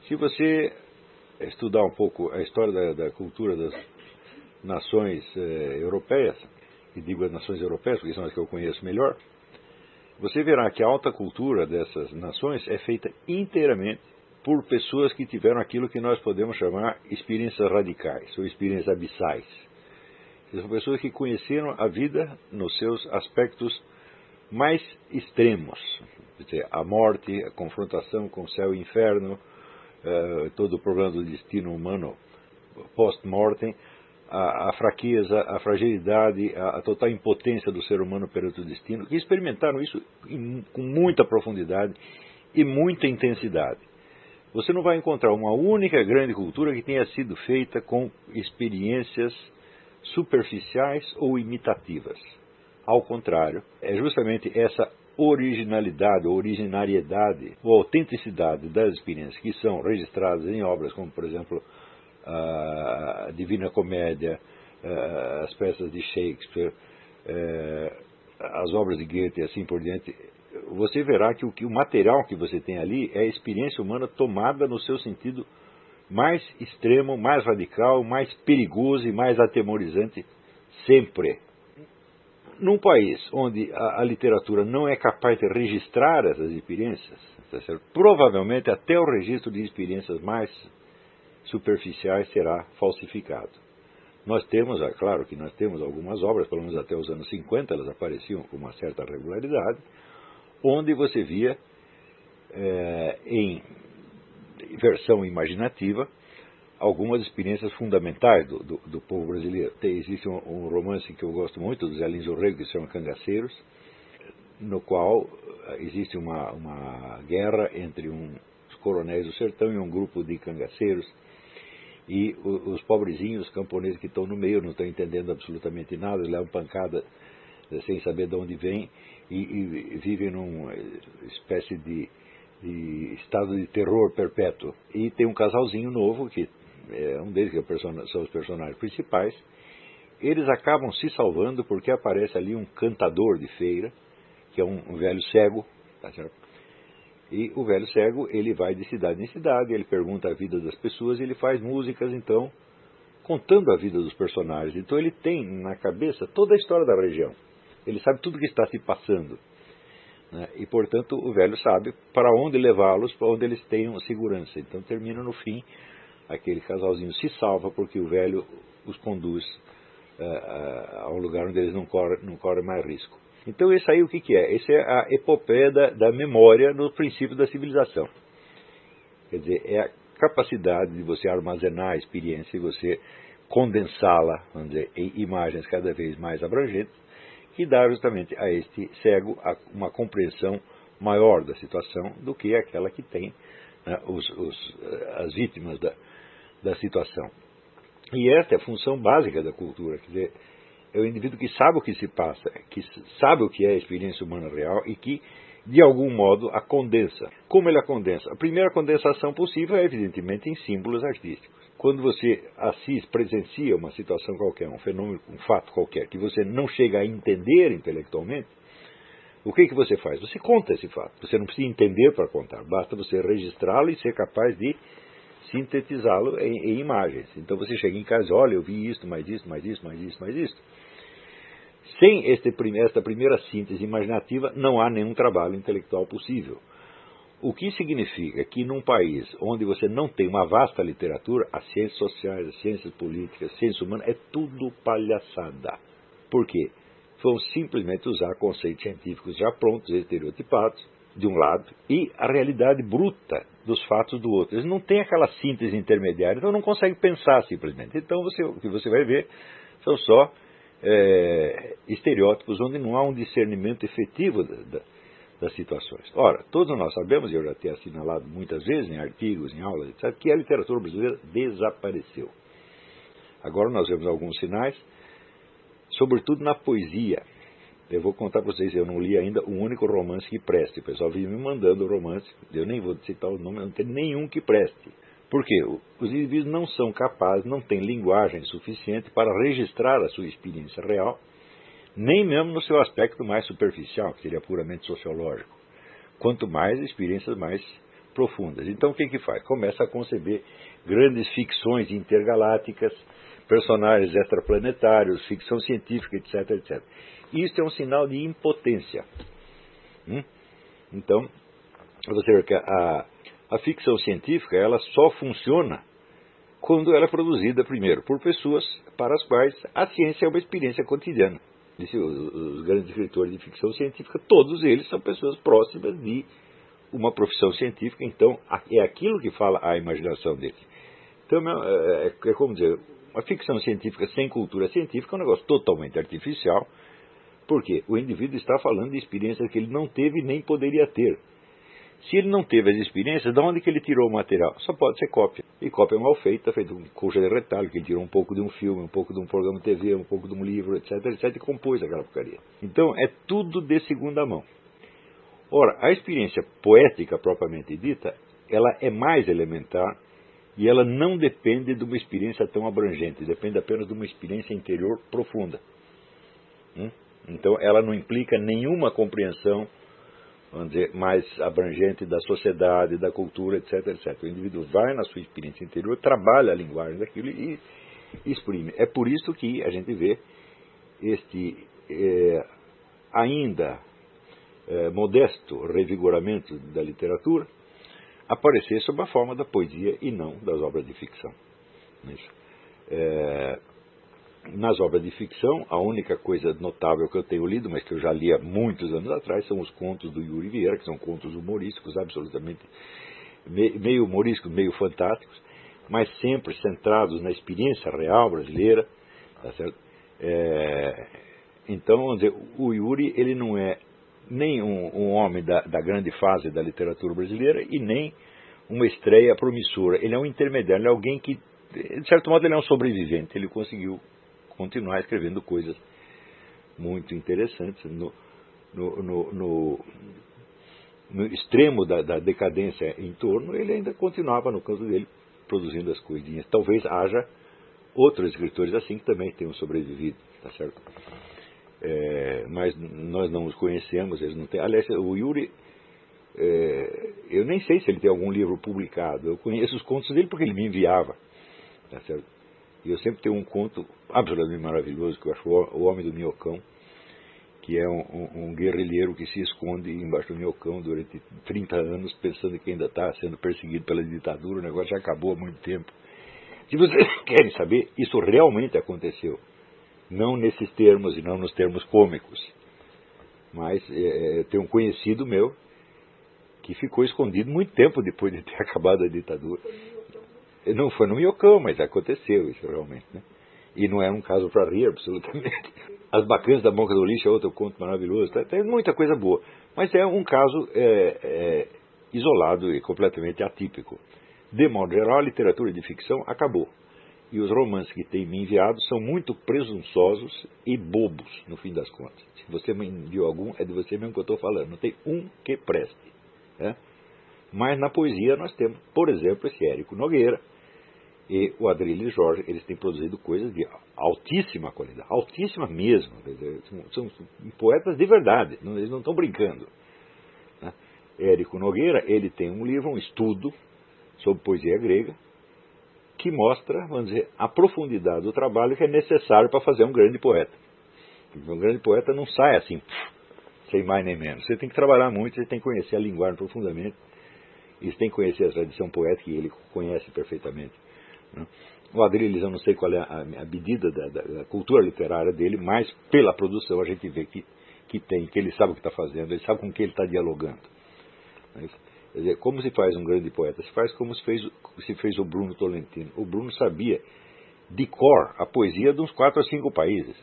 Se você estudar um pouco a história da cultura das nações europeias, e digo as nações europeias porque são as que eu conheço melhor, você verá que a alta cultura dessas nações é feita inteiramente por pessoas que tiveram aquilo que nós podemos chamar experiências radicais ou experiências abissais. São pessoas que conheceram a vida nos seus aspectos mais extremos. Quer dizer, a morte, a confrontação com o céu e o inferno, todo o problema do destino humano post-mortem, a fraqueza, a fragilidade, a total impotência do ser humano perante o destino, que experimentaram isso com muita profundidade e muita intensidade. Você não vai encontrar uma única grande cultura que tenha sido feita com experiências superficiais ou imitativas. Ao contrário, é justamente essa originalidade, ou originariedade, ou autenticidade das experiências que são registradas em obras como, por exemplo, a Divina Comédia, as peças de Shakespeare, as obras de Goethe e assim por diante. Você verá que o material que você tem ali é a experiência humana tomada no seu sentido mais extremo, mais radical, mais perigoso e mais atemorizante sempre. Num país onde a literatura não é capaz de registrar essas experiências, tá certo? Provavelmente até o registro de experiências mais superficiais será falsificado. Nós temos, é claro que nós temos algumas obras, pelo menos até os anos 50, elas apareciam com uma certa regularidade, onde você via em versão imaginativa algumas experiências fundamentais do povo brasileiro. Existe um romance que eu gosto muito, do Zé Lins do Rego, que se chama Cangaceiros, no qual existe uma guerra entre uns coronéis do sertão e um grupo de cangaceiros, e os pobrezinhos camponeses que estão no meio não estão entendendo absolutamente nada, levam pancada sem saber de onde vem, e vivem numa espécie de estado de terror perpétuo. E tem um casalzinho novo, que é um deles, que são os personagens principais. Eles acabam se salvando porque aparece ali um cantador de feira, que é um velho cego, tá certo? E o velho cego, ele vai de cidade em cidade, ele pergunta a vida das pessoas, e ele faz músicas, então, contando a vida dos personagens. Então ele tem na cabeça toda a história da região. Ele sabe tudo o que está se passando, né? E, portanto, o velho sabe para onde levá-los, para onde eles tenham segurança. Então termina no fim, aquele casalzinho se salva porque o velho os conduz a um lugar onde eles não correm mais risco. Então isso aí o que é? Essa é a epopeia da memória no princípio da civilização. Quer dizer, é a capacidade de você armazenar a experiência e você condensá-la, vamos dizer, em imagens cada vez mais abrangentes, que dá justamente a este cego uma compreensão maior da situação do que aquela que tem, né, as vítimas da situação. E esta é a função básica da cultura, quer dizer, é o indivíduo que sabe o que se passa, que sabe o que é a experiência humana real e que, de algum modo, a condensa. Como ele a condensa? A primeira condensação possível é, evidentemente, em símbolos artísticos. Quando você presencia uma situação qualquer, um fenômeno, um fato qualquer, que você não chega a entender intelectualmente, o que você faz? Você conta esse fato. Você não precisa entender para contar, basta você registrá-lo e ser capaz de sintetizá-lo em imagens. Então você chega em casa, olha, eu vi isto, mais isto, mais isto, mais isto, mais isto. Sem esta primeira síntese imaginativa, não há nenhum trabalho intelectual possível. O que significa que num país onde você não tem uma vasta literatura, as ciências sociais, as ciências políticas, as ciências humanas, é tudo palhaçada. Por quê? Vão simplesmente usar conceitos científicos já prontos, estereotipados, de um lado, e a realidade bruta dos fatos do outro. Eles não têm aquela síntese intermediária, então não conseguem pensar simplesmente. Então o que você vai ver são só estereótipos onde não há um discernimento efetivo das situações. Ora, todos nós sabemos, e eu já tenho assinalado muitas vezes em artigos, em aulas, etc., que a literatura brasileira desapareceu. Agora nós vemos alguns sinais, sobretudo na poesia. Eu vou contar para vocês, eu não li ainda um único romance que preste. O pessoal vive me mandando romance, eu nem vou citar os nomes, não tem nenhum que preste. Por quê? Os indivíduos não são capazes, não têm linguagem suficiente para registrar a sua experiência real, nem mesmo no seu aspecto mais superficial, que seria puramente sociológico. Quanto mais experiências mais profundas. Então o que faz? Começa a conceber grandes ficções intergalácticas, personagens extraplanetários, ficção científica, etc, etc. Isso é um sinal de impotência. Então, você vê que a ficção científica ela só funciona quando ela é produzida, primeiro, por pessoas para as quais a ciência é uma experiência cotidiana. Os grandes escritores de ficção científica, todos eles são pessoas próximas de uma profissão científica, então é aquilo que fala a imaginação deles. Então, é como dizer, a ficção científica sem cultura científica é um negócio totalmente artificial, porque o indivíduo está falando de experiências que ele não teve nem poderia ter. Se ele não teve as experiências, de onde que ele tirou o material? Só pode ser cópia. E cópia mal feita, feita com coxa de retalho, que ele tirou um pouco de um filme, um pouco de um programa de TV, um pouco de um livro, etc, etc, e compôs aquela porcaria. Então, é tudo de segunda mão. Ora, a experiência poética, propriamente dita, ela é mais elementar e ela não depende de uma experiência tão abrangente, depende apenas de uma experiência interior profunda. Então, ela não implica nenhuma compreensão, vamos dizer, mais abrangente da sociedade, da cultura, etc, etc. O indivíduo vai na sua experiência interior, trabalha a linguagem daquilo e exprime. É por isso que a gente vê este ainda modesto revigoramento da literatura aparecer sob a forma da poesia e não das obras de ficção. Nas obras de ficção, a única coisa notável que eu tenho lido, mas que eu já li há muitos anos atrás, são os contos do Yuri Vieira, que são contos humorísticos, absolutamente meio humorísticos, meio fantásticos, mas sempre centrados na experiência real brasileira. Tá certo? Então, vamos dizer, o Yuri ele não é nem um homem da grande fase da literatura brasileira e nem uma estreia promissora. Ele é um intermediário, ele é alguém que, de certo modo, ele é um sobrevivente. Ele conseguiu continuar escrevendo coisas muito interessantes no extremo da decadência em torno. Ele ainda continuava no canto dele produzindo as coisinhas. Talvez haja outros escritores assim que também tenham sobrevivido, tá certo? Mas nós não os conhecemos, eles não têm. Aliás, o Yuri, eu nem sei se ele tem algum livro publicado. Eu conheço os contos dele porque ele me enviava, tá certo? E eu sempre tenho um conto absolutamente maravilhoso, que eu acho O Homem do Minhocão, que é um guerrilheiro que se esconde embaixo do minhocão durante 30 anos, pensando que ainda está sendo perseguido pela ditadura. O negócio já acabou há muito tempo. Se vocês querem saber, isso realmente aconteceu. Não nesses termos e não nos termos cômicos. Mas tem um conhecido meu que ficou escondido muito tempo depois de ter acabado a ditadura. Não foi no minhocão, mas aconteceu isso realmente, né? E não é um caso para rir, absolutamente. As Bacanas da Boca do Lixo é outro conto maravilhoso. Tem muita coisa boa. Mas é um caso isolado e completamente atípico. De modo geral, a literatura de ficção acabou. E os romances que tem me enviado são muito presunçosos e bobos, no fim das contas. Se você me enviou algum, é de você mesmo que eu estou falando. Não tem um que preste, né? Mas na poesia nós temos, por exemplo, esse Érico Nogueira e o Adrilles Jorge. Eles têm produzido coisas de altíssima qualidade, altíssima mesmo. Quer dizer, são poetas de verdade, eles não estão brincando, né? Érico Nogueira, ele tem um livro, um estudo sobre poesia grega, que mostra, vamos dizer, a profundidade do trabalho que é necessário para fazer um grande poeta. Porque um grande poeta não sai assim, sem mais nem menos. Você tem que trabalhar muito, você tem que conhecer a linguagem profundamente, e você tem que conhecer a tradição poética, e ele conhece perfeitamente, né? O Adrilles, eu não sei qual é a medida da cultura literária dele, mas pela produção a gente vê que ele sabe o que está fazendo, ele sabe com quem ele está dialogando. Quer dizer, como se faz um grande poeta? Se faz como se fez o Bruno Tolentino. O Bruno sabia de cor a poesia de uns 4 ou 5 países.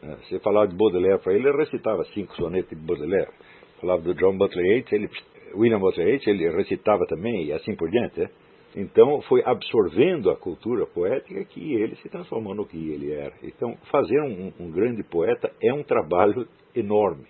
Você falava de Baudelaire para ele recitava 5 sonetos de Baudelaire. Falava do John Butler Yeats, William Butler Yeats, ele recitava também, e assim por diante, né? Então foi absorvendo a cultura poética que ele se transformou no que ele era. Então fazer um grande poeta é um trabalho enorme.